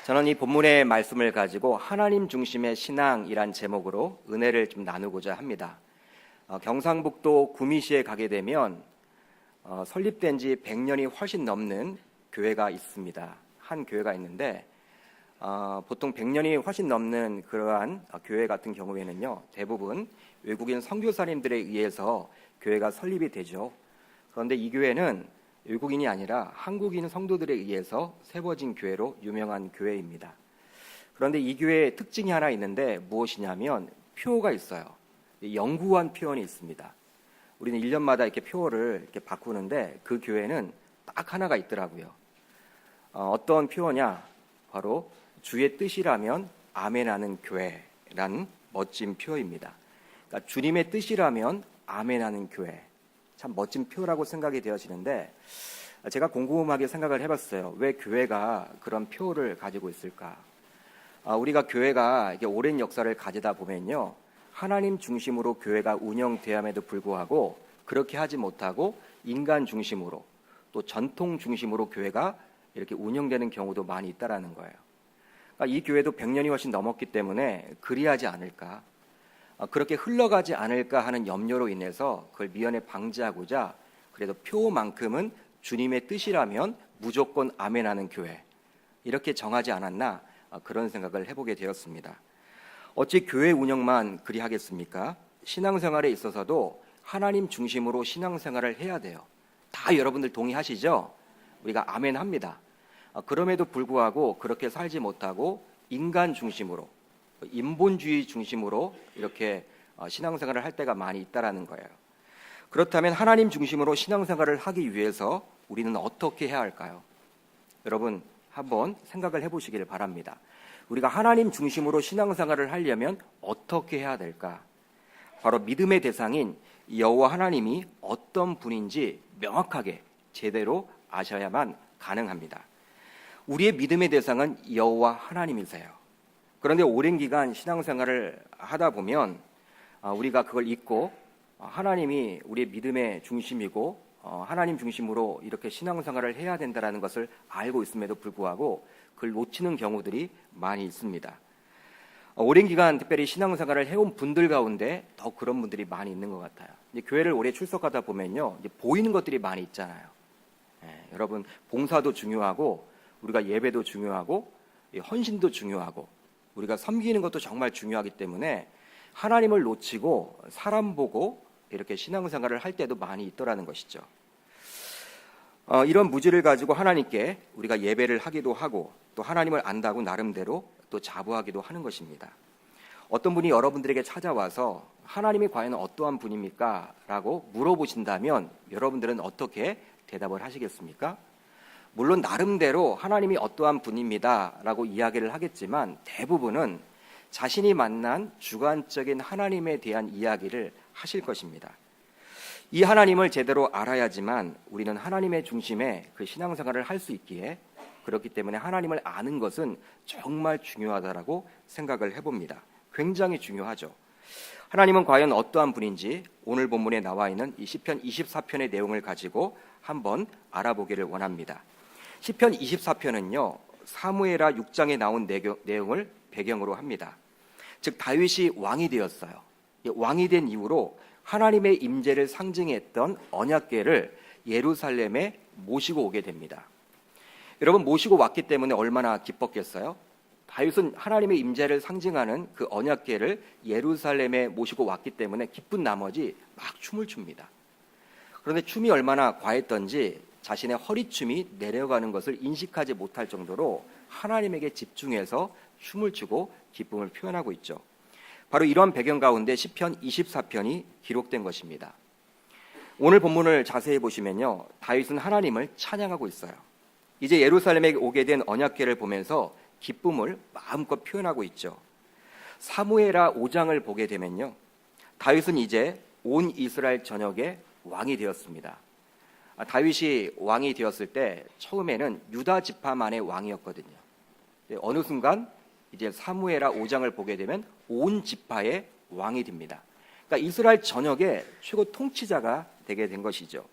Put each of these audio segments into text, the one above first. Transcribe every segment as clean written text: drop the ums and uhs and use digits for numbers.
저는 이 본문의 말씀을 가지고 하나님 중심의 신앙이란 제목으로 은혜를 좀 나누고자 합니다. 경상북도 구미시에 가게 되면 설립된 지 100년이 훨씬 넘는 교회가 있습니다. 한 교회가 있는데 보통 100년이 훨씬 넘는 그러한 교회 같은 경우에는요, 대부분 외국인 선교사님들에 의해서 교회가 설립이 되죠. 그런데 이 교회는 외국인이 아니라 한국인 성도들에 의해서 세워진 교회로 유명한 교회입니다. 그런데 이 교회의 특징이 하나 있는데 무엇이냐면 표가 있어요. 영구한 표현이 있습니다. 우리는 1년마다 이렇게 표를 이렇게 바꾸는데 그 교회는 딱 하나가 있더라고요. 어떤 표어냐? 바로 주의 뜻이라면 아멘하는 교회라는 멋진 표어입니다. 그러니까 주님의 뜻이라면 아멘하는 교회. 참 멋진 표라고 생각이 되어지는데 제가 곰곰하게 생각을 해봤어요. 왜 교회가 그런 표를 가지고 있을까? 우리가 교회가 이렇게 오랜 역사를 가지다 보면요, 하나님 중심으로 교회가 운영되었음에도 불구하고 그렇게 하지 못하고 인간 중심으로 또 전통 중심으로 교회가 이렇게 운영되는 경우도 많이 있다라는 거예요. 그러니까 이 교회도 100년이 훨씬 넘었기 때문에 그리하지 않을까, 그렇게 흘러가지 않을까 하는 염려로 인해서 그걸 미연에 방지하고자 그래도 표만큼은 주님의 뜻이라면 무조건 아멘하는 교회, 이렇게 정하지 않았나, 그런 생각을 해보게 되었습니다. 어찌 교회 운영만 그리하겠습니까? 신앙생활에 있어서도 하나님 중심으로 신앙생활을 해야 돼요. 다 여러분들 동의하시죠? 우리가 아멘합니다. 그럼에도 불구하고 그렇게 살지 못하고 인간 중심으로, 인본주의 중심으로 이렇게 신앙생활을 할 때가 많이 있다라는 거예요. 그렇다면 하나님 중심으로 신앙생활을 하기 위해서 우리는 어떻게 해야 할까요? 여러분 한번 생각을 해보시기를 바랍니다. 우리가 하나님 중심으로 신앙생활을 하려면 어떻게 해야 될까? 바로 믿음의 대상인 여호와 하나님이 어떤 분인지 명확하게 제대로 아셔야만 가능합니다. 우리의 믿음의 대상은 여호와 하나님이세요. 그런데 오랜 기간 신앙생활을 하다 보면 우리가 그걸 잊고 하나님이 우리의 믿음의 중심이고 하나님 중심으로 이렇게 신앙생활을 해야 된다는 것을 알고 있음에도 불구하고 그걸 놓치는 경우들이 많이 있습니다. 오랜 기간 특별히 신앙생활을 해온 분들 가운데 더 그런 분들이 많이 있는 것 같아요. 이제 교회를 오래 출석하다 보면요, 이제 보이는 것들이 많이 있잖아요. 여러분 봉사도 중요하고 우리가 예배도 중요하고 헌신도 중요하고 우리가 섬기는 것도 정말 중요하기 때문에 하나님을 놓치고 사람 보고 이렇게 신앙생활을 할 때도 많이 있더라는 것이죠. 이런 무지를 가지고 하나님께 우리가 예배를 하기도 하고 또 하나님을 안다고 나름대로 또 자부하기도 하는 것입니다. 어떤 분이 여러분들에게 찾아와서 하나님이 과연 어떠한 분입니까? 라고 물어보신다면 여러분들은 어떻게 대답을 하시겠습니까? 물론 나름대로 하나님이 어떠한 분입니다 라고 이야기를 하겠지만 대부분은 자신이 만난 주관적인 하나님에 대한 이야기를 하실 것입니다. 이 하나님을 제대로 알아야지만 우리는 하나님의 중심에 그 신앙생활을 할 수 있기에, 그렇기 때문에 하나님을 아는 것은 정말 중요하다라고 생각을 해봅니다. 굉장히 중요하죠. 하나님은 과연 어떠한 분인지 오늘 본문에 나와 있는 이 시편 24편의 내용을 가지고 한번 알아보기를 원합니다. 시편 24편은요, 사무엘하 6장에 나온 내용을 배경으로 합니다. 즉 다윗이 왕이 되었어요. 왕이 된 이후로 하나님의 임재를 상징했던 언약궤를 예루살렘에 모시고 오게 됩니다. 여러분 모시고 왔기 때문에 얼마나 기뻤겠어요? 다윗은 하나님의 임재를 상징하는 그 언약궤를 예루살렘에 모시고 왔기 때문에 기쁜 나머지 막 춤을 춥니다. 그런데 춤이 얼마나 과했던지 자신의 허리춤이 내려가는 것을 인식하지 못할 정도로 하나님에게 집중해서 춤을 추고 기쁨을 표현하고 있죠. 바로 이러한 배경 가운데 시편 24편이 기록된 것입니다. 오늘 본문을 자세히 보시면요, 다윗은 하나님을 찬양하고 있어요. 이제 예루살렘에 오게 된 언약궤를 보면서 기쁨을 마음껏 표현하고 있죠. 사무엘하 5장을 보게 되면요, 다윗은 이제 온 이스라엘 전역의 왕이 되었습니다. 다윗이 왕이 되었을 때 처음에는 유다 지파만의 왕이었거든요. 어느 순간 이제 사무엘하 5장을 보게 되면 온 지파의 왕이 됩니다. 그러니까 이스라엘 전역의 최고 통치자가 되게 된 것이죠.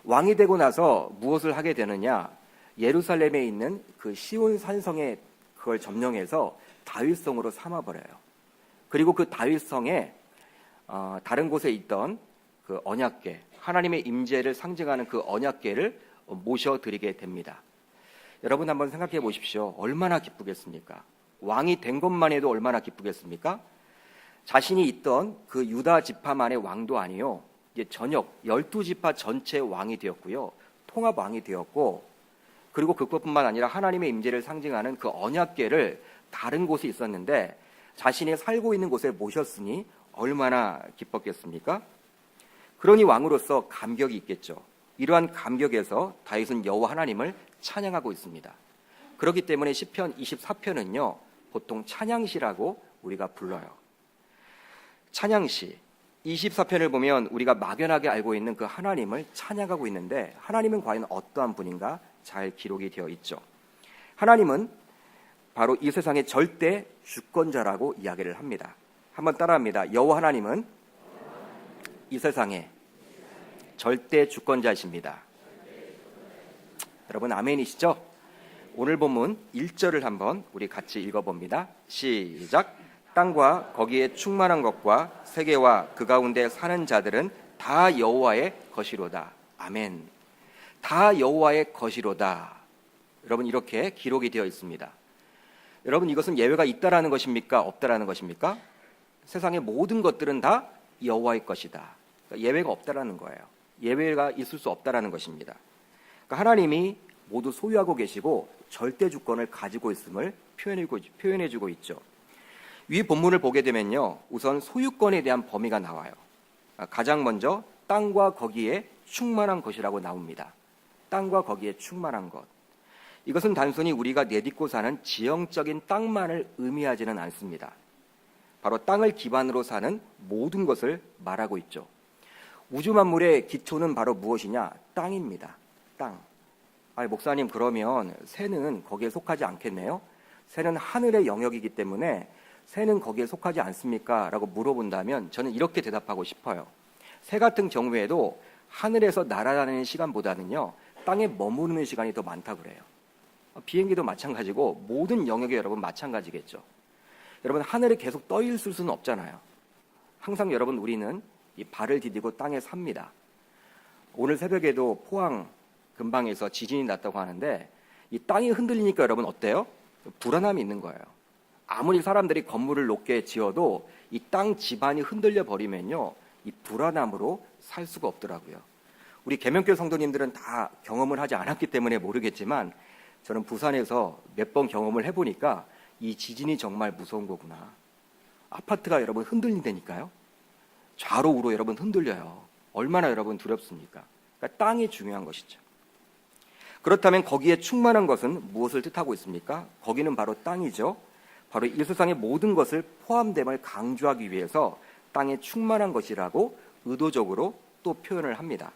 왕이 되고 나서 무엇을 하게 되느냐? 예루살렘에 있는 그 시온 산성에 그걸 점령해서 다윗성으로 삼아버려요. 그리고 그 다윗성에 다른 곳에 있던 그 언약궤, 하나님의 임재를 상징하는 그 언약궤를 모셔드리게 됩니다. 여러분 한번 생각해 보십시오. 얼마나 기쁘겠습니까? 왕이 된 것만 해도 얼마나 기쁘겠습니까? 자신이 있던 그 유다 지파만의 왕도 아니요, 이제 전역 12지파 전체 왕이 되었고요, 통합 왕이 되었고, 그리고 그것뿐만 아니라 하나님의 임재를 상징하는 그 언약궤를 다른 곳에 있었는데 자신이 살고 있는 곳에 모셨으니 얼마나 기뻤겠습니까? 그러니 왕으로서 감격이 있겠죠. 이러한 감격에서 다윗은 여호와 하나님을 찬양하고 있습니다. 그렇기 때문에 시편 24편은요 보통 찬양시라고 우리가 불러요. 찬양시 24편을 보면 우리가 막연하게 알고 있는 그 하나님을 찬양하고 있는데, 하나님은 과연 어떠한 분인가 잘 기록이 되어 있죠. 하나님은 바로 이 세상의 절대 주권자라고 이야기를 합니다. 한번 따라합니다. 여호와 하나님은 이 세상의 절대 주권자이십니다. 여러분 아멘이시죠? 오늘 본문 1절을 한번 우리 같이 읽어봅니다. 시작. 땅과 거기에 충만한 것과 세계와 그 가운데 사는 자들은 다 여호와의 것이로다. 아멘. 다 여호와의 것이로다. 여러분 이렇게 기록이 되어 있습니다. 여러분 이것은 예외가 있다라는 것입니까? 없다라는 것입니까? 세상의 모든 것들은 다 여호와의 것이다. 그러니까 예외가 없다라는 거예요. 예외가 있을 수 없다라는 것입니다. 그러니까 하나님이 모두 소유하고 계시고 절대 주권을 가지고 있음을 표현해주고 있죠. 위 본문을 보게 되면요, 우선 소유권에 대한 범위가 나와요. 가장 먼저 땅과 거기에 충만한 것이라고 나옵니다. 땅과 거기에 충만한 것. 이것은 단순히 우리가 내딛고 사는 지형적인 땅만을 의미하지는 않습니다. 바로 땅을 기반으로 사는 모든 것을 말하고 있죠. 우주 만물의 기초는 바로 무엇이냐? 땅입니다. 땅. 아니, 목사님 그러면 새는 거기에 속하지 않겠네요? 새는 하늘의 영역이기 때문에 새는 거기에 속하지 않습니까? 라고 물어본다면 저는 이렇게 대답하고 싶어요. 새 같은 경우에도 하늘에서 날아다니는 시간보다는요 땅에 머무르는 시간이 더 많다 그래요. 비행기도 마찬가지고 모든 영역이 여러분 마찬가지겠죠. 여러분 하늘에 계속 떠 있을 수는 없잖아요. 항상 여러분 우리는 이 발을 디디고 땅에 삽니다. 오늘 새벽에도 포항 근방에서 지진이 났다고 하는데 이 땅이 흔들리니까 여러분 어때요? 불안함이 있는 거예요. 아무리 사람들이 건물을 높게 지어도 이 땅 지반이 흔들려 버리면요 이 불안함으로 살 수가 없더라고요. 우리 계명교회 성도님들은 다 경험을 하지 않았기 때문에 모르겠지만 저는 부산에서 몇 번 경험을 해보니까 이 지진이 정말 무서운 거구나. 아파트가 여러분 흔들린다니까요. 좌로 우로 여러분 흔들려요. 얼마나 여러분 두렵습니까? 그러니까 땅이 중요한 것이죠. 그렇다면 거기에 충만한 것은 무엇을 뜻하고 있습니까? 거기는 바로 땅이죠. 바로 이 세상의 모든 것을 포함됨을 강조하기 위해서 땅에 충만한 것이라고 의도적으로 또 표현을 합니다.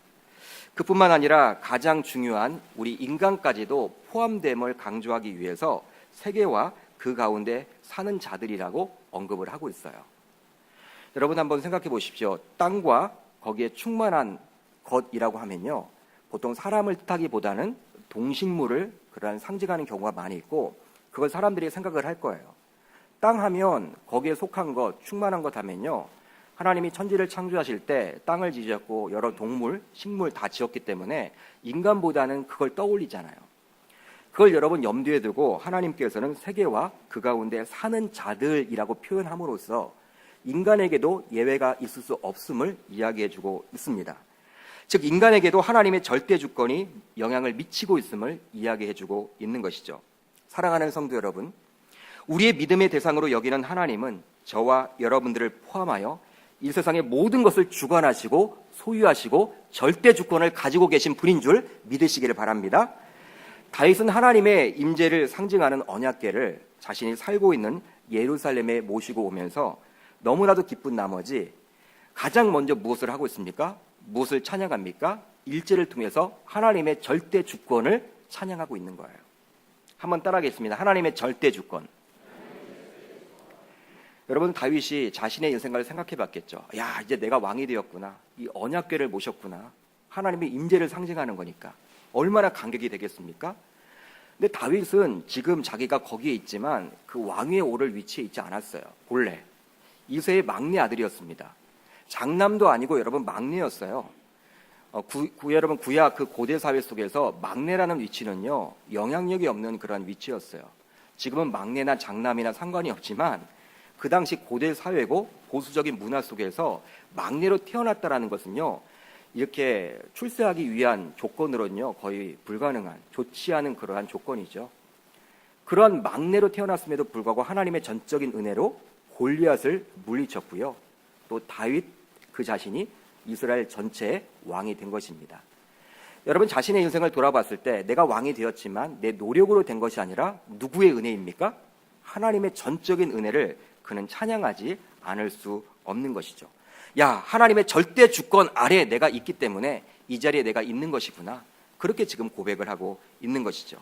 그뿐만 아니라 가장 중요한 우리 인간까지도 포함됨을 강조하기 위해서 세계와 그 가운데 사는 자들이라고 언급을 하고 있어요. 여러분 한번 생각해 보십시오. 땅과 거기에 충만한 것이라고 하면요 보통 사람을 뜻하기보다는 동식물을 그러한 상징하는 경우가 많이 있고 그걸 사람들이 생각을 할 거예요. 땅 하면 거기에 속한 것, 충만한 것 하면요 하나님이 천지를 창조하실 때 땅을 지으셨고 여러 동물, 식물 다 지었기 때문에 인간보다는 그걸 떠올리잖아요. 그걸 여러분 염두에 두고 하나님께서는 세계와 그 가운데 사는 자들이라고 표현함으로써 인간에게도 예외가 있을 수 없음을 이야기해주고 있습니다. 즉 인간에게도 하나님의 절대 주권이 영향을 미치고 있음을 이야기해주고 있는 것이죠. 사랑하는 성도 여러분, 우리의 믿음의 대상으로 여기는 하나님은 저와 여러분들을 포함하여 이 세상의 모든 것을 주관하시고 소유하시고 절대 주권을 가지고 계신 분인 줄 믿으시기를 바랍니다. 다윗은 하나님의 임재를 상징하는 언약궤를 자신이 살고 있는 예루살렘에 모시고 오면서 너무나도 기쁜 나머지 가장 먼저 무엇을 하고 있습니까? 무엇을 찬양합니까? 1절을 통해서 하나님의 절대 주권을 찬양하고 있는 거예요. 한번 따라하겠습니다. 하나님의 절대 주권. 여러분 다윗이 자신의 인생을 생각해 봤겠죠. 야, 이제 내가 왕이 되었구나. 이 언약궤를 모셨구나. 하나님의 임재를 상징하는 거니까 얼마나 감격이 되겠습니까? 근데 다윗은 지금 자기가 거기에 있지만 그 왕위에 오를 위치에 있지 않았어요. 본래 이새의 막내 아들이었습니다. 장남도 아니고 여러분 막내였어요. 여러분 구약 그 고대 사회 속에서 막내라는 위치는요 영향력이 없는 그런 위치였어요. 지금은 막내나 장남이나 상관이 없지만 그 당시 고대 사회고 보수적인 문화 속에서 막내로 태어났다라는 것은요 이렇게 출세하기 위한 조건으로는요 거의 불가능한, 좋지 않은 그러한 조건이죠. 그런 막내로 태어났음에도 불구하고 하나님의 전적인 은혜로 골리앗을 물리쳤고요. 또 다윗 그 자신이 이스라엘 전체의 왕이 된 것입니다. 여러분 자신의 인생을 돌아봤을 때 내가 왕이 되었지만 내 노력으로 된 것이 아니라 누구의 은혜입니까? 하나님의 전적인 은혜를 그는 찬양하지 않을 수 없는 것이죠. 야, 하나님의 절대 주권 아래 내가 있기 때문에 이 자리에 내가 있는 것이구나. 그렇게 지금 고백을 하고 있는 것이죠.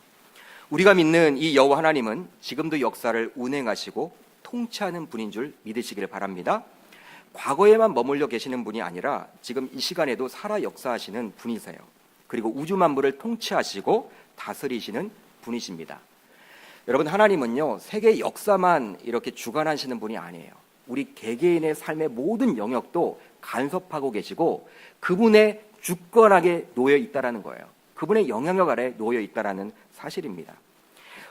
우리가 믿는 이 여호와 하나님은 지금도 역사를 운행하시고 통치하는 분인 줄 믿으시기를 바랍니다. 과거에만 머물러 계시는 분이 아니라 지금 이 시간에도 살아 역사하시는 분이세요. 그리고 우주 만물을 통치하시고 다스리시는 분이십니다. 여러분 하나님은요 세계 역사만 이렇게 주관하시는 분이 아니에요. 우리 개개인의 삶의 모든 영역도 간섭하고 계시고 그분의 주권하게 놓여 있다라는 거예요. 그분의 영향력 아래 놓여 있다라는 사실입니다.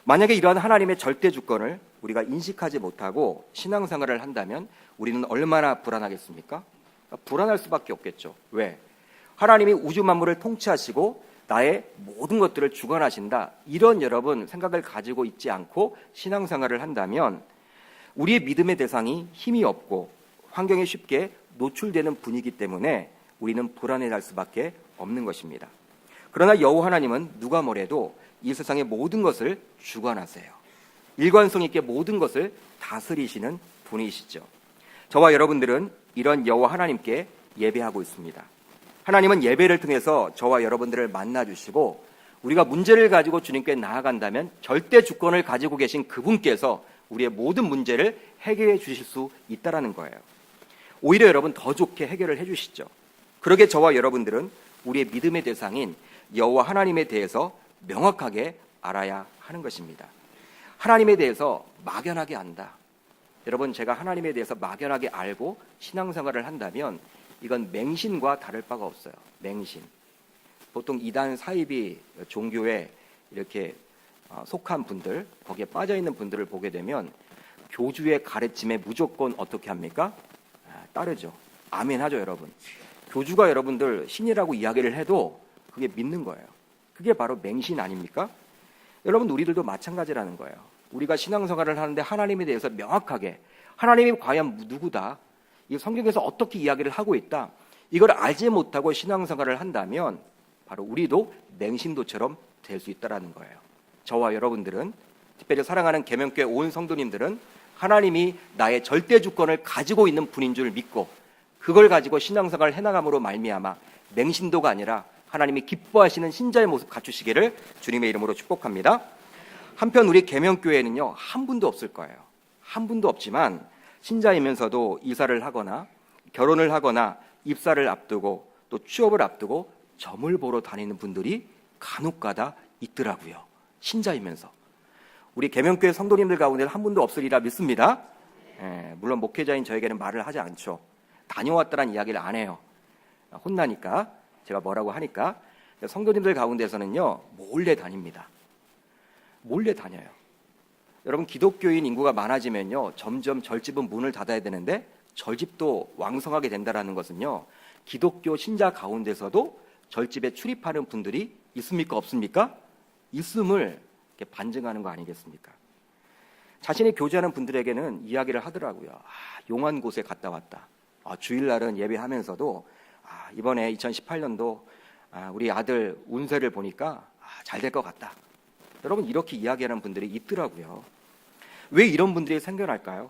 만약에 이러한 하나님의 절대 주권을 우리가 인식하지 못하고 신앙생활을 한다면 우리는 얼마나 불안하겠습니까? 불안할 수밖에 없겠죠. 왜? 하나님이 우주 만물을 통치하시고 나의 모든 것들을 주관하신다. 이런 여러분 생각을 가지고 있지 않고 신앙생활을 한다면 우리의 믿음의 대상이 힘이 없고 환경에 쉽게 노출되는 분이기 때문에 우리는 불안해할 수밖에 없는 것입니다. 그러나 여호와 하나님은 누가 뭐래도 이 세상의 모든 것을 주관하세요. 일관성 있게 모든 것을 다스리시는 분이시죠. 저와 여러분들은 이런 여호와 하나님께 예배하고 있습니다. 하나님은 예배를 통해서 저와 여러분들을 만나주시고 우리가 문제를 가지고 주님께 나아간다면 절대 주권을 가지고 계신 그분께서 우리의 모든 문제를 해결해 주실 수 있다는 거예요. 오히려 여러분 더 좋게 해결을 해 주시죠. 그러게 저와 여러분들은 우리의 믿음의 대상인 여호와 하나님에 대해서 명확하게 알아야 하는 것입니다. 하나님에 대해서 막연하게 안다. 여러분 제가 하나님에 대해서 막연하게 알고 신앙생활을 한다면 이건 맹신과 다를 바가 없어요. 맹신. 보통 이단 사이비 종교에 이렇게 속한 분들, 거기에 빠져 있는 분들을 보게 되면 교주의 가르침에 무조건 어떻게 합니까? 따르죠. 아멘 하죠, 여러분. 교주가 여러분들 신이라고 이야기를 해도 그게 믿는 거예요. 그게 바로 맹신 아닙니까? 여러분 우리들도 마찬가지라는 거예요. 우리가 신앙생활을 하는데 하나님에 대해서 명확하게 하나님이 과연 누구다? 이 성경에서 어떻게 이야기를 하고 있다? 이걸 알지 못하고 신앙생활을 한다면 바로 우리도 맹신도처럼 될 수 있다는 거예요. 저와 여러분들은 특별히 사랑하는 계명교회 온 성도님들은 하나님이 나의 절대 주권을 가지고 있는 분인 줄 믿고 그걸 가지고 신앙생활을 해나감으로 말미암아 맹신도가 아니라 하나님이 기뻐하시는 신자의 모습 갖추시기를 주님의 이름으로 축복합니다. 한편 우리 계명교회는요 한 분도 없을 거예요. 한 분도 없지만 신자이면서도 이사를 하거나 결혼을 하거나 입사를 앞두고 또 취업을 앞두고 점을 보러 다니는 분들이 간혹가다 있더라고요. 신자이면서. 우리 계명교회 성도님들 가운데는 한 분도 없으리라 믿습니다. 물론 목회자인 저에게는 말을 하지 않죠. 다녀왔다는 이야기를 안 해요. 혼나니까 제가 뭐라고 하니까. 성도님들 가운데서는요 몰래 다닙니다. 몰래 다녀요. 여러분 기독교인 인구가 많아지면요 점점 절집은 문을 닫아야 되는데 절집도 왕성하게 된다는 것은요 기독교 신자 가운데서도 절집에 출입하는 분들이 있습니까 없습니까? 있음을 반증하는 거 아니겠습니까? 자신이 교제하는 분들에게는 이야기를 하더라고요. 용한 곳에 갔다 왔다. 주일날은 예배하면서도 이번에 2018년도 우리 아들 운세를 보니까 잘 될 것 같다. 여러분 이렇게 이야기하는 분들이 있더라고요. 왜 이런 분들이 생겨날까요?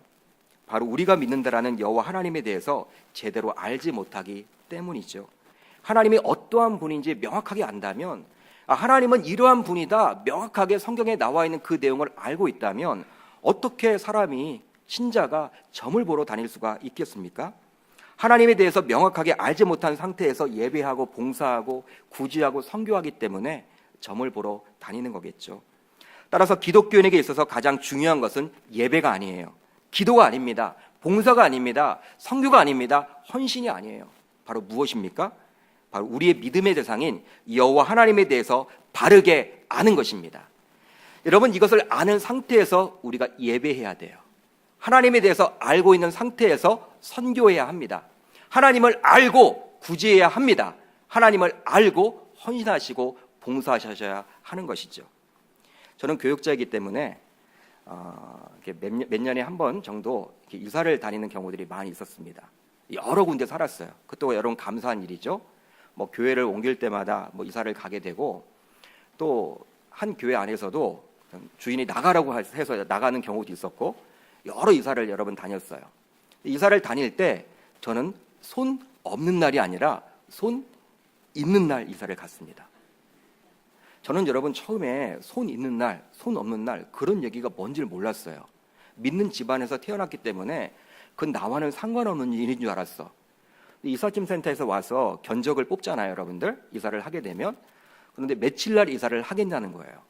바로 우리가 믿는다라는 여호와 하나님에 대해서 제대로 알지 못하기 때문이죠. 하나님이 어떠한 분인지 명확하게 안다면 하나님은 이러한 분이다 명확하게 성경에 나와 있는 그 내용을 알고 있다면 어떻게 사람이 신자가 점을 보러 다닐 수가 있겠습니까? 하나님에 대해서 명확하게 알지 못한 상태에서 예배하고 봉사하고 구제하고 선교하기 때문에 점을 보러 다니는 거겠죠. 따라서 기독교인에게 있어서 가장 중요한 것은 예배가 아니에요. 기도가 아닙니다. 봉사가 아닙니다. 선교가 아닙니다. 헌신이 아니에요. 바로 무엇입니까? 바로 우리의 믿음의 대상인 여호와 하나님에 대해서 바르게 아는 것입니다. 여러분, 이것을 아는 상태에서 우리가 예배해야 돼요. 하나님에 대해서 알고 있는 상태에서 선교해야 합니다. 하나님을 알고 구제해야 합니다. 하나님을 알고 헌신하시고 봉사하셔야 하는 것이죠. 저는 교육자이기 때문에 몇 년에 한 번 정도 이사를 다니는 경우들이 많이 있었습니다. 여러 군데 살았어요. 그것도 여러분 감사한 일이죠. 뭐 교회를 옮길 때마다 뭐 이사를 가게 되고, 또 한 교회 안에서도 주인이 나가라고 해서 나가는 경우도 있었고, 여러 이사를 여러 번 다녔어요. 이사를 다닐 때 저는 손 없는 날이 아니라 손 있는 날 이사를 갔습니다. 저는 여러분 처음에 손 있는 날, 손 없는 날 그런 얘기가 뭔지를 몰랐어요. 믿는 집안에서 태어났기 때문에 그건 나와는 상관없는 일인 줄 알았어. 이삿짐 센터에서 와서 견적을 뽑잖아요, 여러분들. 이사를 하게 되면. 그런데 며칠 날 이사를 하겠냐는 거예요.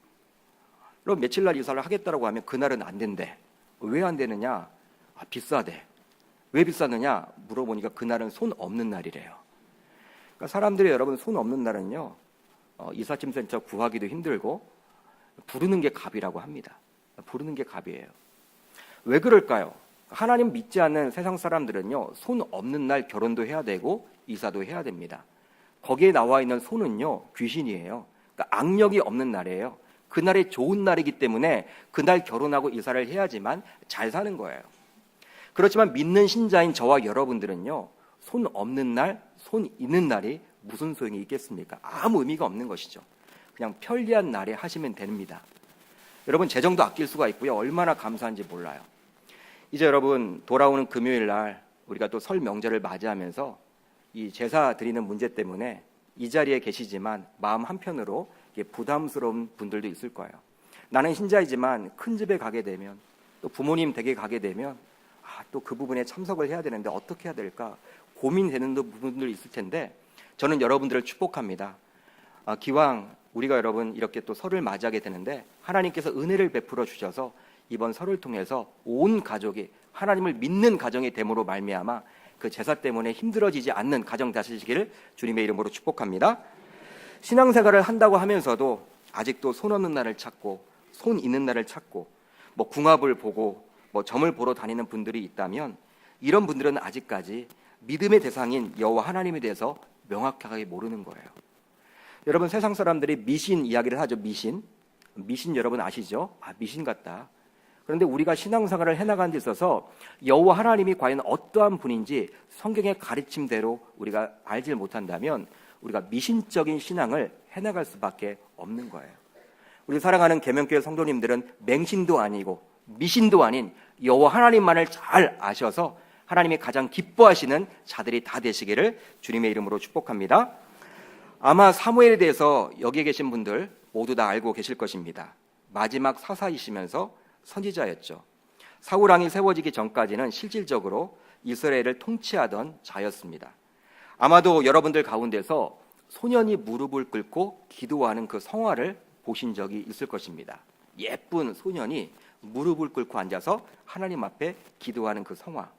그럼 며칠 날 이사를 하겠다라고 하면 그날은 안 된대. 왜 안 되느냐? 비싸대. 왜 비싸느냐? 물어보니까 그날은 손 없는 날이래요. 그러니까 사람들이 여러분 손 없는 날은요, 이삿짐 센터 구하기도 힘들고 부르는 게 값이라고 합니다. 부르는 게 값이에요. 왜 그럴까요? 하나님 믿지 않는 세상 사람들은요, 손 없는 날 결혼도 해야 되고 이사도 해야 됩니다. 거기에 나와 있는 손은요, 귀신이에요. 그러니까 악력이 없는 날이에요. 그날이 좋은 날이기 때문에 그날 결혼하고 이사를 해야지만 잘 사는 거예요. 그렇지만 믿는 신자인 저와 여러분들은요, 손 없는 날, 손 있는 날이 무슨 소용이 있겠습니까? 아무 의미가 없는 것이죠. 그냥 편리한 날에 하시면 됩니다. 여러분, 재정도 아낄 수가 있고요. 얼마나 감사한지 몰라요. 이제 여러분, 돌아오는 금요일 날 우리가 또 설 명절을 맞이하면서 이 제사 드리는 문제 때문에 이 자리에 계시지만 마음 한편으로 부담스러운 분들도 있을 거예요. 나는 신자이지만 큰 집에 가게 되면, 또 부모님 댁에 가게 되면 또 그 부분에 참석을 해야 되는데 어떻게 해야 될까 고민되는 부분들 있을 텐데, 저는 여러분들을 축복합니다. 기왕 우리가 여러분 이렇게 또 설을 맞이하게 되는데 하나님께서 은혜를 베풀어 주셔서 이번 설을 통해서 온 가족이 하나님을 믿는 가정이 됨으로 말미암아 그 제사 때문에 힘들어지지 않는 가정 되시기를 주님의 이름으로 축복합니다. 신앙생활을 한다고 하면서도 아직도 손 없는 날을 찾고 손 있는 날을 찾고 뭐 궁합을 보고 뭐 점을 보러 다니는 분들이 있다면, 이런 분들은 아직까지 믿음의 대상인 여호와 하나님에 대해서 명확하게 모르는 거예요. 여러분, 세상 사람들이 미신 이야기를 하죠. 미신 여러분 아시죠? 미신 같다. 그런데 우리가 신앙생활을 해나가는 데 있어서 여호와 하나님이 과연 어떠한 분인지 성경의 가르침대로 우리가 알지 못한다면 우리가 미신적인 신앙을 해나갈 수밖에 없는 거예요. 우리 사랑하는 계명교회 성도님들은 맹신도 아니고 미신도 아닌 여호와 하나님만을 잘 아셔서 하나님이 가장 기뻐하시는 자들이 다 되시기를 주님의 이름으로 축복합니다. 아마 사무엘에 대해서 여기에 계신 분들 모두 다 알고 계실 것입니다. 마지막 사사이시면서 선지자였죠. 사울 왕이 세워지기 전까지는 실질적으로 이스라엘을 통치하던 자였습니다. 아마도 여러분들 가운데서 소년이 무릎을 꿇고 기도하는 그 성화를 보신 적이 있을 것입니다. 예쁜 소년이 무릎을 꿇고 앉아서 하나님 앞에 기도하는 그 성화.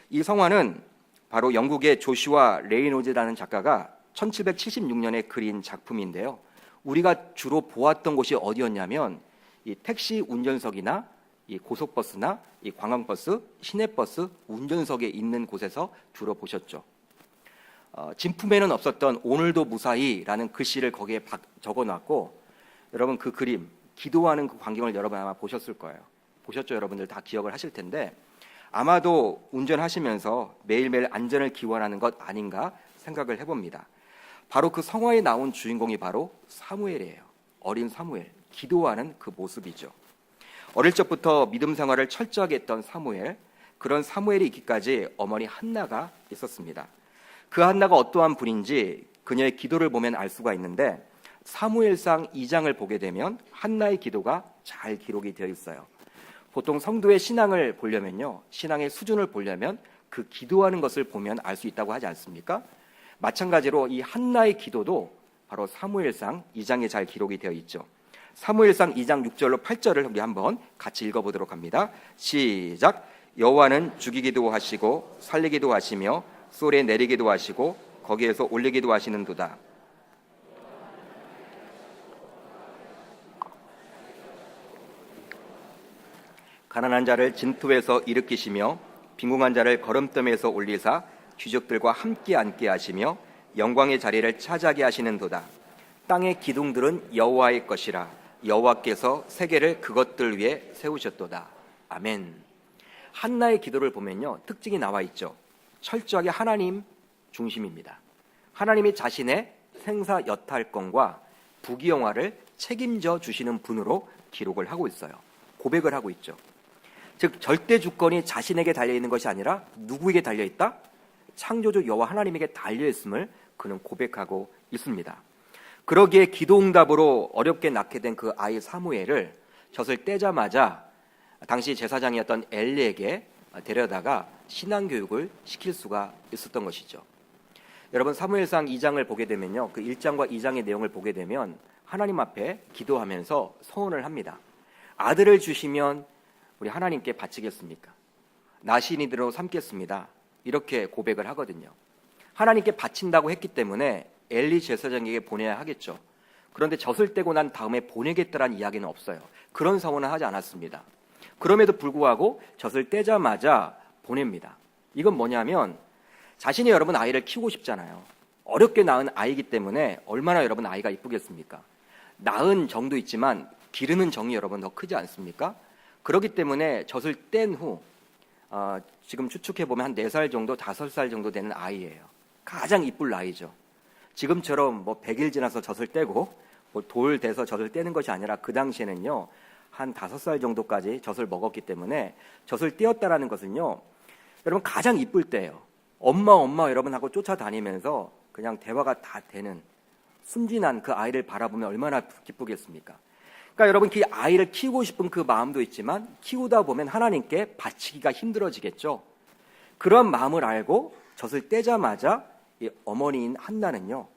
이 성화는 바로 영국의 조슈아 레이노즈라는 작가가 1776년에 그린 작품인데요. 우리가 주로 보았던 곳이 어디였냐면 이 택시 운전석이나 이 고속버스나 이 관광버스, 시내버스 운전석에 있는 곳에서 주로 보셨죠. 진품에는 없었던 오늘도 무사히라는 글씨를 거기에 적어놨고, 여러분 그 그림, 기도하는 그 광경을 여러분 아마 보셨을 거예요. 보셨죠? 여러분들 다 기억을 하실 텐데, 아마도 운전하시면서 매일매일 안전을 기원하는 것 아닌가 생각을 해봅니다. 바로 그 성화에 나온 주인공이 바로 사무엘이에요. 어린 사무엘, 기도하는 그 모습이죠. 어릴 적부터 믿음 생활을 철저하게 했던 사무엘, 그런 사무엘이 있기까지 어머니 한나가 있었습니다. 그 한나가 어떠한 분인지 그녀의 기도를 보면 알 수가 있는데, 사무엘상 2장을 보게 되면 한나의 기도가 잘 기록이 되어 있어요. 보통 성도의 신앙을 보려면요, 신앙의 수준을 보려면 그 기도하는 것을 보면 알 수 있다고 하지 않습니까? 마찬가지로 이 한나의 기도도 바로 사무엘상 2장에 잘 기록이 되어 있죠. 사무엘상 2장 6절로 8절을 우리 한번 같이 읽어보도록 합니다. 시작. 여호와는 죽이기도 하시고 살리기도 하시며 쏠에 내리기도 하시고 거기에서 올리기도 하시는도다. 가난한 자를 진토에서 일으키시며 빈궁한 자를 거름더미에서 올리사 귀족들과 함께 앉게 하시며 영광의 자리를 차지하게 하시는도다. 땅의 기둥들은 여호와의 것이라 여호와께서 세계를 그것들 위에 세우셨도다. 아멘. 한나의 기도를 보면요, 특징이 나와 있죠. 철저하게 하나님 중심입니다. 하나님이 자신의 생사 여탈권과 부귀영화를 책임져 주시는 분으로 기록을 하고 있어요. 고백을 하고 있죠. 즉 절대 주권이 자신에게 달려있는 것이 아니라 누구에게 달려있다? 창조주 여호와 하나님에게 달려있음을 그는 고백하고 있습니다. 그러기에 기도응답으로 어렵게 낳게 된 그 아이 사무엘을 젖을 떼자마자 당시 제사장이었던 엘리에게 데려다가 신앙교육을 시킬 수가 있었던 것이죠. 여러분, 사무엘상 2장을 보게 되면요, 그 1장과 2장의 내용을 보게 되면 하나님 앞에 기도하면서 서원을 합니다. 아들을 주시면 우리 하나님께 바치겠습니까? 나신이대로 삼겠습니다. 이렇게 고백을 하거든요. 하나님께 바친다고 했기 때문에 엘리 제사장에게 보내야 하겠죠. 그런데 젖을 떼고 난 다음에 보내겠다라는 이야기는 없어요. 그런 서원은 하지 않았습니다. 그럼에도 불구하고 젖을 떼자마자 보냅니다. 이건 뭐냐면 자신이 여러분 아이를 키우고 싶잖아요. 어렵게 낳은 아이이기 때문에 얼마나 여러분 아이가 이쁘겠습니까? 낳은 정도 있지만 기르는 정이 여러분 더 크지 않습니까? 그렇기 때문에 젖을 뗀 후 지금 추측해보면 한 4살 정도, 5살 정도 되는 아이예요. 가장 이쁠 나이죠. 지금처럼 뭐 100일 지나서 젖을 떼고 뭐 돌 돼서 젖을 떼는 것이 아니라 그 당시에는요, 한 5살 정도까지 젖을 먹었기 때문에 젖을 떼었다라는 것은요, 여러분 가장 이쁠 때예요. 엄마 여러분하고 쫓아다니면서 그냥 대화가 다 되는 순진한 그 아이를 바라보면 얼마나 기쁘겠습니까? 그러니까 여러분 그 아이를 키우고 싶은 그 마음도 있지만 키우다 보면 하나님께 바치기가 힘들어지겠죠. 그런 마음을 알고 젖을 떼자마자 이 어머니인 한나는요,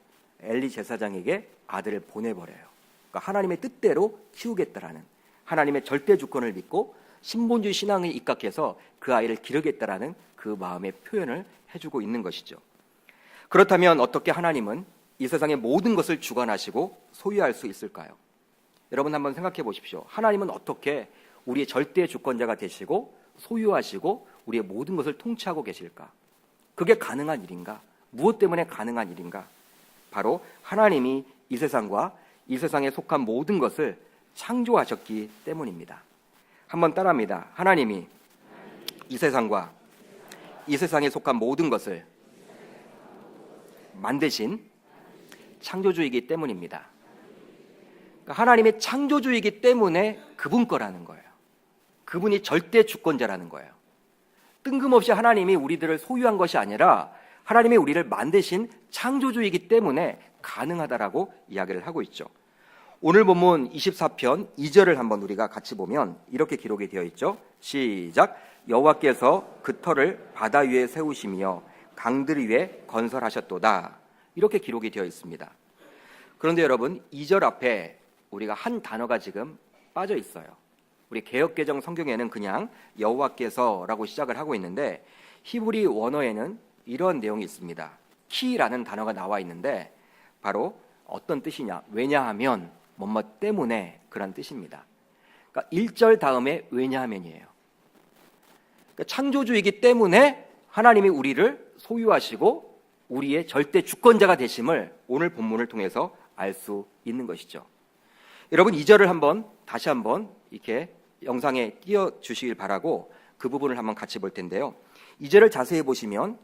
엘리 제사장에게 아들을 보내버려요. 그러니까 하나님의 뜻대로 키우겠다라는 하나님의 절대 주권을 믿고 신본주의 신앙에 입각해서 그 아이를 기르겠다라는 그 마음의 표현을 해주고 있는 것이죠. 그렇다면 어떻게 하나님은 이 세상의 모든 것을 주관하시고 소유할 수 있을까요? 여러분 한번 생각해 보십시오. 하나님은 어떻게 우리의 절대 주권자가 되시고 소유하시고 우리의 모든 것을 통치하고 계실까? 그게 가능한 일인가? 무엇 때문에 가능한 일인가? 바로 하나님이 이 세상과 이 세상에 속한 모든 것을 창조하셨기 때문입니다. 한번 따라합니다. 하나님이 이 세상과 이 세상에 속한 모든 것을 만드신 창조주이기 때문입니다. 그러니까 하나님의 창조주이기 때문에 그분 거라는 거예요. 그분이 절대 주권자라는 거예요. 뜬금없이 하나님이 우리들을 소유한 것이 아니라 하나님이 우리를 만드신 창조주이기 때문에 가능하다라고 이야기를 하고 있죠. 오늘 본문 24편 2절을 한번 우리가 같이 보면 이렇게 기록이 되어 있죠. 시작. 여호와께서 그 터를 바다 위에 세우시며 강들 위에 건설하셨도다. 이렇게 기록이 되어 있습니다. 그런데 여러분 2절 앞에 우리가 한 단어가 지금 빠져 있어요. 우리 개역개정 성경에는 그냥 여호와께서라고 시작을 하고 있는데 히브리 원어에는 이런 내용이 있습니다. 키라는 단어가 나와 있는데 바로 어떤 뜻이냐? 왜냐하면 뭐뭐 때문에 그런 뜻입니다. 그러니까 1절 다음에 왜냐하면이에요. 그러니까 창조주이기 때문에 하나님이 우리를 소유하시고 우리의 절대 주권자가 되심을 오늘 본문을 통해서 알 수 있는 것이죠. 여러분 2절을 한번 다시 한번 이렇게 영상에 띄워주시길 바라고 그 부분을 한번 같이 볼 텐데요. 2절을 자세히 보시면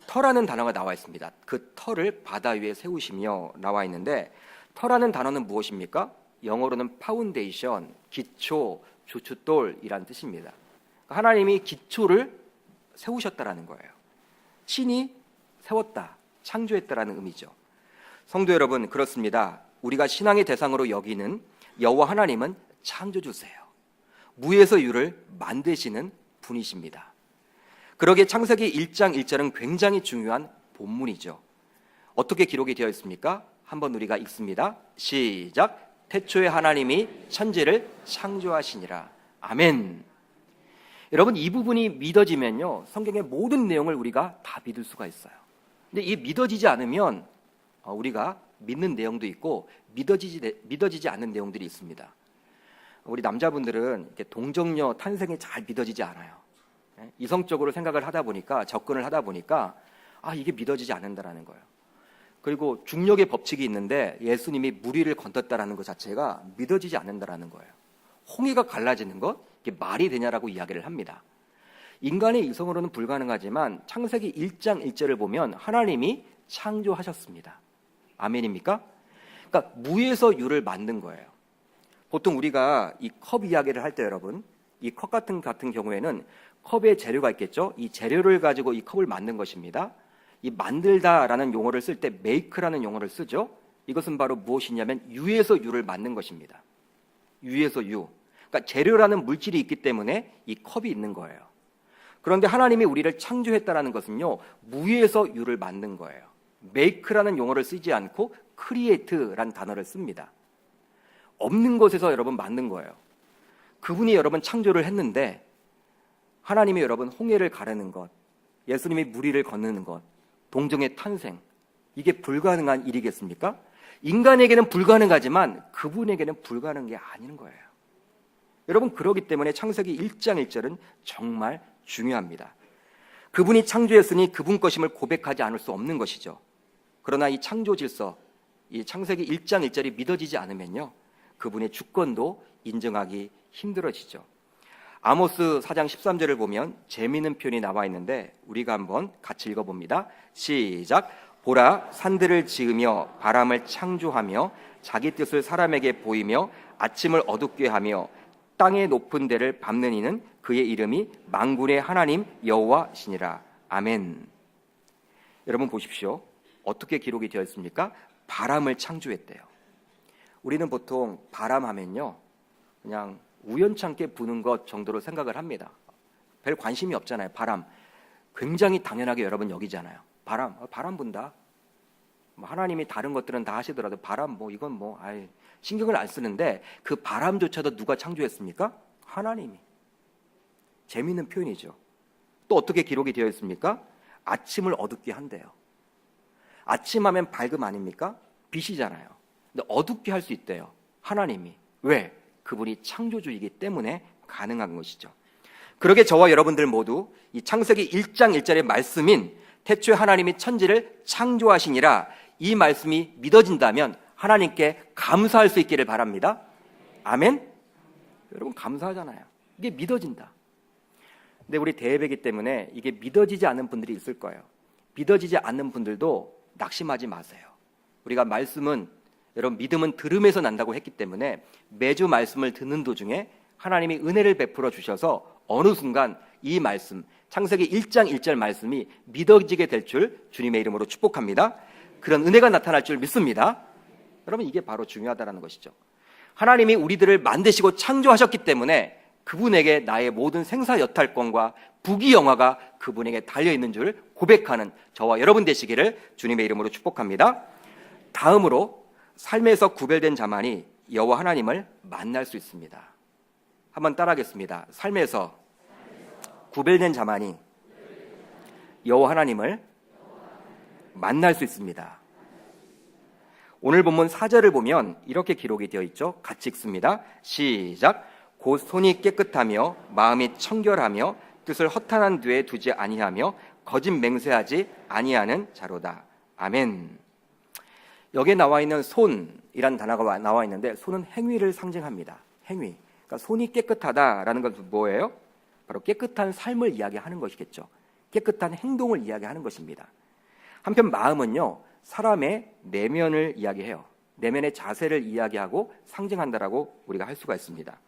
터라는 단어가 나와 있습니다. 그 터를 바다 위에 세우시며 나와 있는데 터라는 단어는 무엇입니까? 영어로는 파운데이션, 기초, 주춧돌이란 뜻입니다. 하나님이 기초를 세우셨다라는 거예요. 친히 세웠다, 창조했다라는 의미죠. 성도 여러분, 그렇습니다. 우리가 신앙의 대상으로 여기는 여호와 하나님은 창조주세요. 무에서 유를 만드시는 분이십니다. 그러기에 창세기 1장 1절은 굉장히 중요한 본문이죠. 어떻게 기록이 되어 있습니까? 한번 우리가 읽습니다. 시작. 태초에 하나님이 천지를 창조하시니라. 아멘. 여러분, 이 부분이 믿어지면요, 성경의 모든 내용을 우리가 다 믿을 수가 있어요. 근데 이 믿어지지 않으면 우리가 믿는 내용도 있고 믿어지지 않는 내용들이 있습니다. 우리 남자분들은 이렇게 동정녀 탄생이 잘 믿어지지 않아요. 이성적으로 생각을 하다 보니까, 접근을 하다 보니까 이게 믿어지지 않는다라는 거예요. 그리고 중력의 법칙이 있는데 예수님이 무리를 건넜다라는 것 자체가 믿어지지 않는다라는 거예요. 홍해가 갈라지는 것, 이게 말이 되냐라고 이야기를 합니다. 인간의 이성으로는 불가능하지만 창세기 1장 1절을 보면 하나님이 창조하셨습니다. 아멘입니까? 그러니까 무에서 유를 만든 거예요. 보통 우리가 이 컵 이야기를 할 때 여러분, 이 컵 같은 경우에는 컵에 재료가 있겠죠. 이 재료를 가지고 이 컵을 만든 것입니다. 이 만들다라는 용어를 쓸 때 make라는 용어를 쓰죠. 이것은 바로 무엇이냐면 유에서 유를 만든 것입니다. 유에서 유. 그러니까 재료라는 물질이 있기 때문에 이 컵이 있는 거예요. 그런데 하나님이 우리를 창조했다라는 것은요, 무에서 유를 만든 거예요. make라는 용어를 쓰지 않고 create라는 단어를 씁니다. 없는 것에서 여러분 만든 거예요. 그분이 여러분 창조를 했는데, 하나님이 여러분 홍해를 가르는 것, 예수님이 무리를 건너는 것, 동정의 탄생, 이게 불가능한 일이겠습니까? 인간에게는 불가능하지만 그분에게는 불가능한 게 아닌 거예요. 여러분, 그렇기 때문에 창세기 1장 1절은 정말 중요합니다. 그분이 창조했으니 그분 것임을 고백하지 않을 수 없는 것이죠. 그러나 이 창조 질서, 이 창세기 1장 1절이 믿어지지 않으면요, 그분의 주권도 인정하기 힘들어지죠. 아모스 4장 13절을 보면 재미있는 표현이 나와 있는데 우리가 한번 같이 읽어봅니다. 시작. 보라, 산들을 지으며 바람을 창조하며 자기 뜻을 사람에게 보이며 아침을 어둡게 하며 땅의 높은 데를 밟는 이는 그의 이름이 만군의 하나님 여호와시니라. 아멘. 여러분 보십시오. 어떻게 기록이 되어 있습니까? 바람을 창조했대요. 우리는 보통 바람 하면요, 그냥 우연찮게 부는 것 정도로 생각을 합니다. 별 관심이 없잖아요. 바람 굉장히 당연하게 여러분 여기잖아요. 바람 분다. 하나님이 다른 것들은 다 하시더라도 바람 이건 신경을 안 쓰는데, 그 바람조차도 누가 창조했습니까? 하나님이. 재미있는 표현이죠. 또 어떻게 기록이 되어 있습니까? 아침을 어둡게 한대요. 아침하면 밝음 아닙니까? 빛이잖아요. 근데 어둡게 할 수 있대요. 하나님이. 왜? 그분이 창조주이기 때문에 가능한 것이죠. 그러게 저와 여러분들 모두 이 창세기 1장 1절의 말씀인 태초에 하나님이 천지를 창조하시니라, 이 말씀이 믿어진다면 하나님께 감사할 수 있기를 바랍니다. 아멘? 여러분 감사하잖아요. 이게 믿어진다. 근데 우리 대예배이기 때문에 이게 믿어지지 않는 분들이 있을 거예요. 믿어지지 않는 분들도 낙심하지 마세요. 우리가 말씀은, 여러분 믿음은 들음에서 난다고 했기 때문에 매주 말씀을 듣는 도중에 하나님이 은혜를 베풀어 주셔서 어느 순간 이 말씀, 창세기 1장 1절 말씀이 믿어지게 될 줄 주님의 이름으로 축복합니다. 그런 은혜가 나타날 줄 믿습니다. 여러분 이게 바로 중요하다는 것이죠. 하나님이 우리들을 만드시고 창조하셨기 때문에 그분에게 나의 모든 생사여탈권과 부귀영화가 그분에게 달려있는 줄 고백하는 저와 여러분 되시기를 주님의 이름으로 축복합니다. 다음으로 삶에서 구별된 자만이 여호와 하나님을 만날 수 있습니다. 한번 따라하겠습니다. 삶에서 구별된 자만이 여호와 하나님을 만날 수 있습니다. 오늘 본문 4절을 보면 이렇게 기록이 되어 있죠. 같이 읽습니다. 시작. 곧 손이 깨끗하며 마음이 청결하며 뜻을 허탄한 뒤에 두지 아니하며 거짓 맹세하지 아니하는 자로다. 아멘. 여기에 나와 있는 손이라는 단어가 나와 있는데, 손은 행위를 상징합니다. 행위. 그러니까 손이 깨끗하다라는 것은 뭐예요? 바로 깨끗한 삶을 이야기하는 것이겠죠. 깨끗한 행동을 이야기하는 것입니다. 한편 마음은요, 사람의 내면을 이야기해요. 내면의 자세를 이야기하고 상징한다라고 우리가 할 수가 있습니다.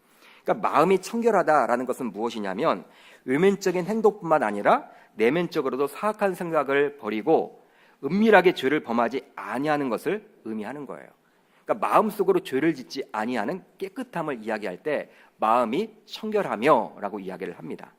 그러니까 마음이 청결하다라는 것은 무엇이냐면, 외면적인 행동뿐만 아니라 내면적으로도 사악한 생각을 버리고 은밀하게 죄를 범하지 아니하는 것을 의미하는 거예요. 그러니까 마음속으로 죄를 짓지 아니하는 깨끗함을 이야기할 때 마음이 청결하며 라고 이야기를 합니다.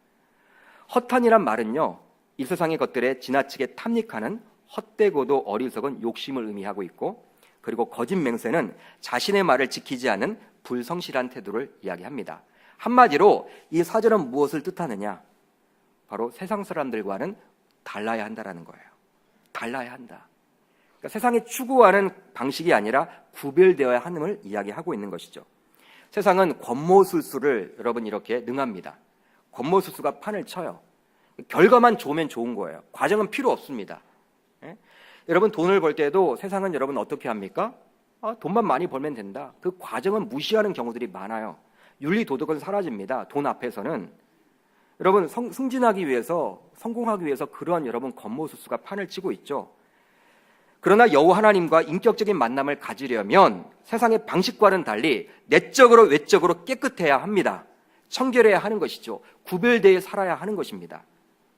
허탄이란 말은요, 이 세상의 것들에 지나치게 탐닉하는 헛되고도 어리석은 욕심을 의미하고 있고, 그리고 거짓 맹세는 자신의 말을 지키지 않은 불성실한 태도를 이야기합니다. 한마디로 이 사절은 무엇을 뜻하느냐? 바로 세상 사람들과는 달라야 한다라는 거예요. 달라야 한다. 그러니까 세상이 추구하는 방식이 아니라 구별되어야 함을 이야기하고 있는 것이죠. 세상은 권모술수를 여러분 이렇게 능합니다. 권모술수가 판을 쳐요. 결과만 좋으면 좋은 거예요. 과정은 필요 없습니다. 예? 여러분 돈을 벌 때도 세상은 여러분 어떻게 합니까? 돈만 많이 벌면 된다. 그 과정은 무시하는 경우들이 많아요. 윤리 도덕은 사라집니다. 돈 앞에서는. 여러분 승진하기 위해서, 성공하기 위해서 그러한 여러분 권모술수가 판을 치고 있죠. 그러나 여호와 하나님과 인격적인 만남을 가지려면 세상의 방식과는 달리 내적으로 외적으로 깨끗해야 합니다. 청결해야 하는 것이죠. 구별되어 살아야 하는 것입니다.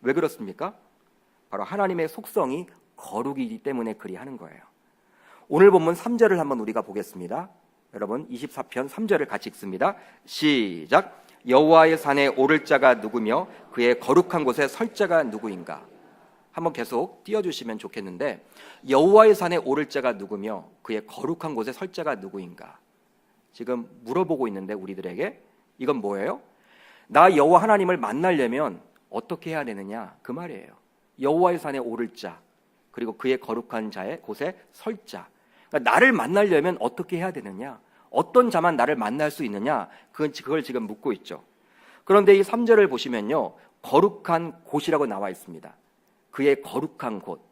왜 그렇습니까? 바로 하나님의 속성이 거룩이기 때문에 그리하는 거예요. 오늘 본문 3절을 한번 우리가 보겠습니다. 여러분 24편 3절을 같이 읽습니다. 시작. 여호와의 산에 오를 자가 누구며 그의 거룩한 곳에 설 자가 누구인가? 한번 계속 띄워주시면 좋겠는데, 여호와의 산에 오를 자가 누구며 그의 거룩한 곳에 설 자가 누구인가? 지금 물어보고 있는데 우리들에게 이건 뭐예요? 나 여호와 하나님을 만나려면 어떻게 해야 되느냐? 그 말이에요. 여호와의 산에 오를 자, 그리고 그의 거룩한 자의 곳에 설 자. 그러니까 나를 만나려면 어떻게 해야 되느냐? 어떤 자만 나를 만날 수 있느냐? 그걸 지금 묻고 있죠. 그런데 이 3절을 보시면요, 거룩한 곳이라고 나와 있습니다. 그의 거룩한 곳.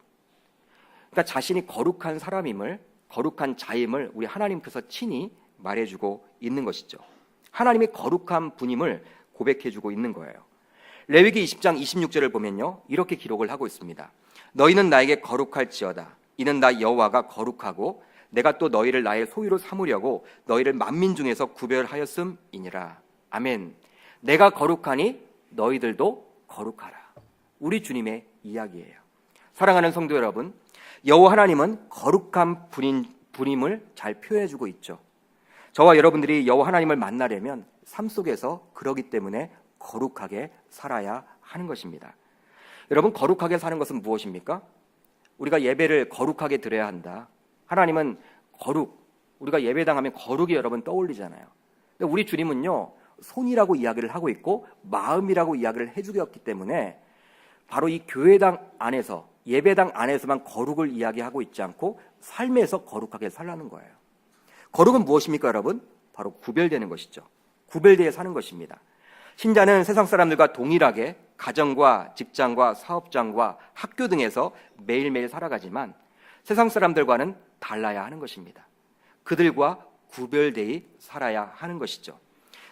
그러니까 자신이 거룩한 사람임을, 거룩한 자임을 우리 하나님께서 친히 말해주고 있는 것이죠. 하나님이 거룩한 분임을 고백해주고 있는 거예요. 레위기 20장 26절을 보면요, 이렇게 기록을 하고 있습니다. 너희는 나에게 거룩할지어다. 이는 나 여호와가 거룩하고 내가 또 너희를 나의 소유로 삼으려고 너희를 만민 중에서 구별하였음이니라. 아멘. 내가 거룩하니 너희들도 거룩하라. 우리 주님의 이야기예요. 사랑하는 성도 여러분, 여호와 하나님은 거룩한 분임을 잘 표현해주고 있죠. 저와 여러분들이 여호와 하나님을 만나려면 삶 속에서 그러기 때문에 거룩하게 살아야 하는 것입니다. 여러분, 거룩하게 사는 것은 무엇입니까? 우리가 예배를 거룩하게 드려야 한다. 하나님은 거룩, 우리가 예배당하면 거룩이 여러분 떠올리잖아요. 근데 우리 주님은요, 손이라고 이야기를 하고 있고 마음이라고 이야기를 해주었기 때문에 바로 이 교회당 안에서, 예배당 안에서만 거룩을 이야기하고 있지 않고 삶에서 거룩하게 살라는 거예요. 거룩은 무엇입니까, 여러분? 바로 구별되는 것이죠. 구별되어 사는 것입니다. 신자는 세상 사람들과 동일하게 가정과 직장과 사업장과 학교 등에서 매일매일 살아가지만 세상 사람들과는 달라야 하는 것입니다. 그들과 구별되어 살아야 하는 것이죠.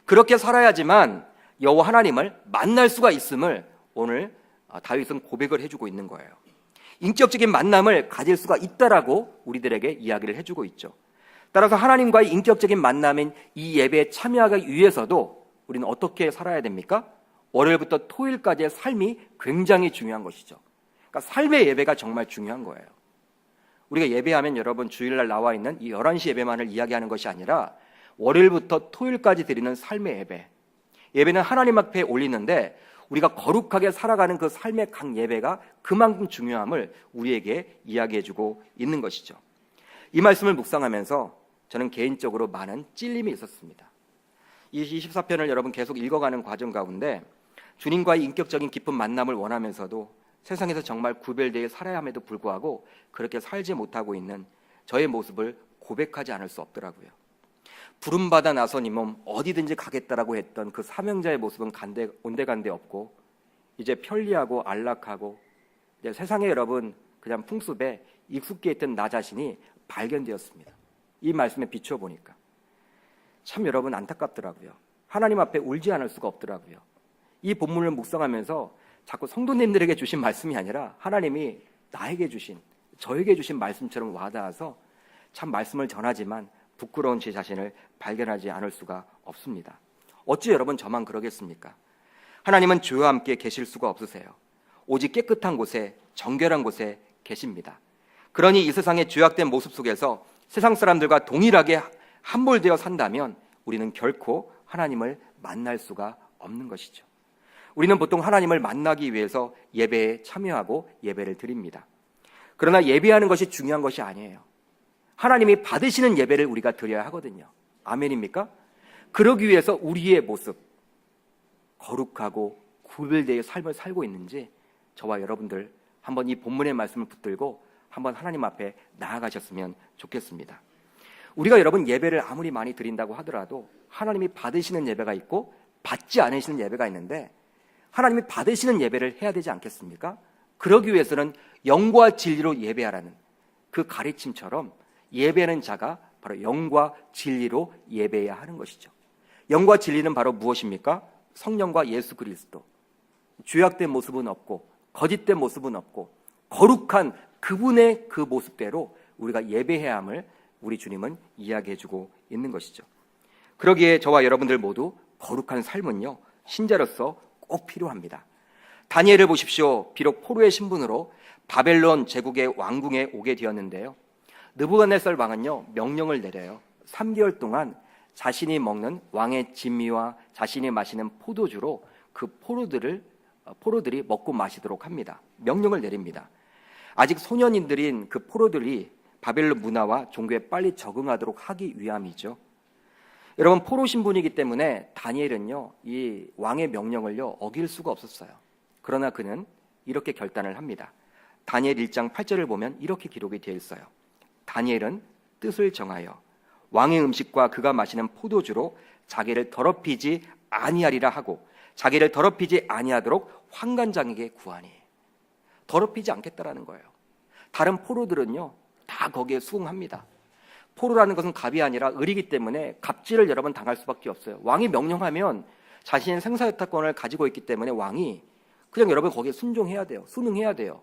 그렇게 살아야지만 여호와 하나님을 만날 수가 있음을 오늘 다윗은 고백을 해주고 있는 거예요. 인격적인 만남을 가질 수가 있다라고 우리들에게 이야기를 해주고 있죠. 따라서 하나님과의 인격적인 만남인 이 예배에 참여하기 위해서도 우리는 어떻게 살아야 됩니까? 월요일부터 토요일까지의 삶이 굉장히 중요한 것이죠. 그러니까 삶의 예배가 정말 중요한 거예요. 우리가 예배하면 여러분 주일날 나와 있는 이 11시 예배만을 이야기하는 것이 아니라 월요일부터 토요일까지 드리는 삶의 예배. 예배는 하나님 앞에 올리는데 우리가 거룩하게 살아가는 그 삶의 각 예배가 그만큼 중요함을 우리에게 이야기해주고 있는 것이죠. 이 말씀을 묵상하면서 저는 개인적으로 많은 찔림이 있었습니다. 이 24편을 여러분 계속 읽어가는 과정 가운데 주님과의 인격적인 깊은 만남을 원하면서도 세상에서 정말 구별되어 살아야 함에도 불구하고 그렇게 살지 못하고 있는 저의 모습을 고백하지 않을 수 없더라고요. 부름받아 나선 이 몸 어디든지 가겠다라고 했던 그 사명자의 모습은 온데간데 없고 이제 편리하고 안락하고 이제 세상에 여러분 그냥 풍습에 익숙해 있던 나 자신이 발견되었습니다. 이 말씀에 비추어 보니까 참 여러분 안타깝더라고요. 하나님 앞에 울지 않을 수가 없더라고요. 이 본문을 묵상하면서 자꾸 성도님들에게 주신 말씀이 아니라 하나님이 나에게 주신, 저에게 주신 말씀처럼 와닿아서 참 말씀을 전하지만 부끄러운 제 자신을 발견하지 않을 수가 없습니다. 어찌 여러분 저만 그러겠습니까? 하나님은 저와 함께 계실 수가 없으세요. 오직 깨끗한 곳에, 정결한 곳에 계십니다. 그러니 이 세상의 죄악된 모습 속에서 세상 사람들과 동일하게 함몰되어 산다면 우리는 결코 하나님을 만날 수가 없는 것이죠. 우리는 보통 하나님을 만나기 위해서 예배에 참여하고 예배를 드립니다. 그러나 예배하는 것이 중요한 것이 아니에요. 하나님이 받으시는 예배를 우리가 드려야 하거든요. 아멘입니까? 그러기 위해서 우리의 모습, 거룩하고 구별되어 삶을 살고 있는지 저와 여러분들 한번 이 본문의 말씀을 붙들고 한번 하나님 앞에 나아가셨으면 좋겠습니다. 우리가 여러분 예배를 아무리 많이 드린다고 하더라도 하나님이 받으시는 예배가 있고 받지 않으시는 예배가 있는데, 하나님이 받으시는 예배를 해야 되지 않겠습니까? 그러기 위해서는 영과 진리로 예배하라는 그 가르침처럼 예배하는 자가 바로 영과 진리로 예배해야 하는 것이죠. 영과 진리는 바로 무엇입니까? 성령과 예수 그리스도. 죄악된 모습은 없고 거짓된 모습은 없고 거룩한 그분의 그 모습대로 우리가 예배해야 함을 우리 주님은 이야기해주고 있는 것이죠. 그러기에 저와 여러분들 모두 거룩한 삶은요, 신자로서 꼭 필요합니다. 다니엘을 보십시오. 비록 포로의 신분으로 바벨론 제국의 왕궁에 오게 되었는데요, 느부갓네살 왕은요 명령을 내려요. 3개월 동안 자신이 먹는 왕의 진미와 자신이 마시는 포도주로 그 포로들이 먹고 마시도록 합니다. 명령을 내립니다. 아직 소년인들인 그 포로들이 바벨론 문화와 종교에 빨리 적응하도록 하기 위함이죠. 여러분, 포로 신분이기 때문에 다니엘은요 이 왕의 명령을요 어길 수가 없었어요. 그러나 그는 이렇게 결단을 합니다. 다니엘 1장 8절을 보면 이렇게 기록이 되어 있어요. 다니엘은 뜻을 정하여 왕의 음식과 그가 마시는 포도주로 자기를 더럽히지 아니하리라 하고 자기를 더럽히지 아니하도록 환관장에게 구하니. 더럽히지 않겠다라는 거예요. 다른 포로들은요 다 거기에 수긍합니다. 포로라는 것은 갑이 아니라 을이기 때문에 갑질을 여러 번 당할 수밖에 없어요. 왕이 명령하면 자신의 생사유탁권을 가지고 있기 때문에 왕이 그냥 여러분 거기에 순종해야 돼요. 순응해야 돼요.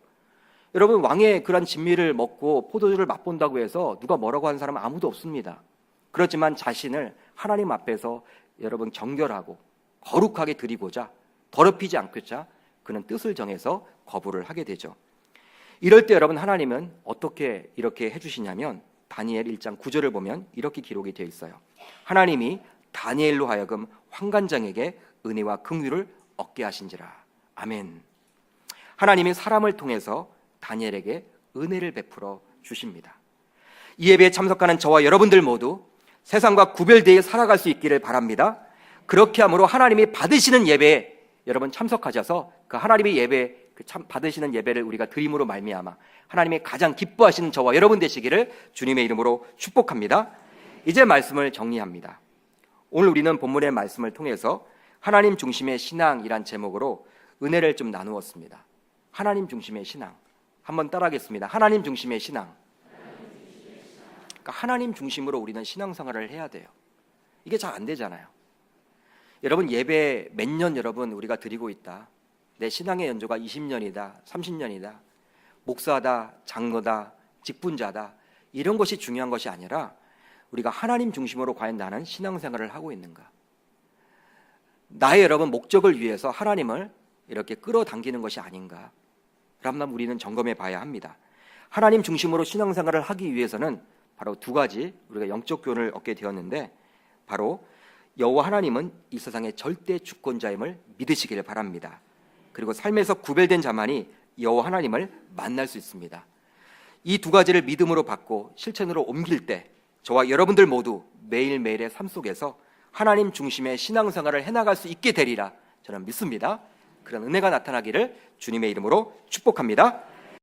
여러분, 왕의 그런 진미를 먹고 포도주를 맛본다고 해서 누가 뭐라고 하는 사람은 아무도 없습니다. 그렇지만 자신을 하나님 앞에서 여러분 정결하고 거룩하게 드리고자, 더럽히지 않고자 그는 뜻을 정해서 거부를 하게 되죠. 이럴 때 여러분, 하나님은 어떻게 이렇게 해주시냐면 다니엘 1장 9절을 보면 이렇게 기록이 되어 있어요. 하나님이 다니엘로 하여금 환관장에게 은혜와 긍휼을 얻게 하신지라. 아멘. 하나님이 사람을 통해서 다니엘에게 은혜를 베풀어 주십니다. 이 예배에 참석하는 저와 여러분들 모두 세상과 구별되어 살아갈 수 있기를 바랍니다. 그렇게 함으로 하나님이 받으시는 예배에 여러분 참석하셔서 그 하나님의 예배, 받으시는 예배를 우리가 드림으로 말미암아 하나님이 가장 기뻐하시는 저와 여러분 되시기를 주님의 이름으로 축복합니다. 이제 말씀을 정리합니다. 오늘 우리는 본문의 말씀을 통해서 하나님 중심의 신앙이란 제목으로 은혜를 좀 나누었습니다. 하나님 중심의 신앙. 한번 따라하겠습니다. 하나님 중심의 신앙. 그러니까 하나님 중심으로 우리는 신앙생활을 해야 돼요. 이게 잘 안 되잖아요. 여러분, 예배 몇 년 여러분 우리가 드리고 있다. 내 신앙의 연조가 20년이다, 30년이다. 목사다, 장로다, 직분자다. 이런 것이 중요한 것이 아니라 우리가 하나님 중심으로 과연 나는 신앙생활을 하고 있는가. 나의 여러분 목적을 위해서 하나님을 이렇게 끌어당기는 것이 아닌가. 그러면 우리는 점검해 봐야 합니다. 하나님 중심으로 신앙생활을 하기 위해서는 바로 두 가지 우리가 영적 교훈을 얻게 되었는데, 바로 여호와 하나님은 이 세상의 절대 주권자임을 믿으시기를 바랍니다. 그리고 삶에서 구별된 자만이 여호와 하나님을 만날 수 있습니다. 이 두 가지를 믿음으로 받고 실천으로 옮길 때 저와 여러분들 모두 매일매일의 삶 속에서 하나님 중심의 신앙생활을 해나갈 수 있게 되리라 저는 믿습니다. 그런 은혜가 나타나기를 주님의 이름으로 축복합니다.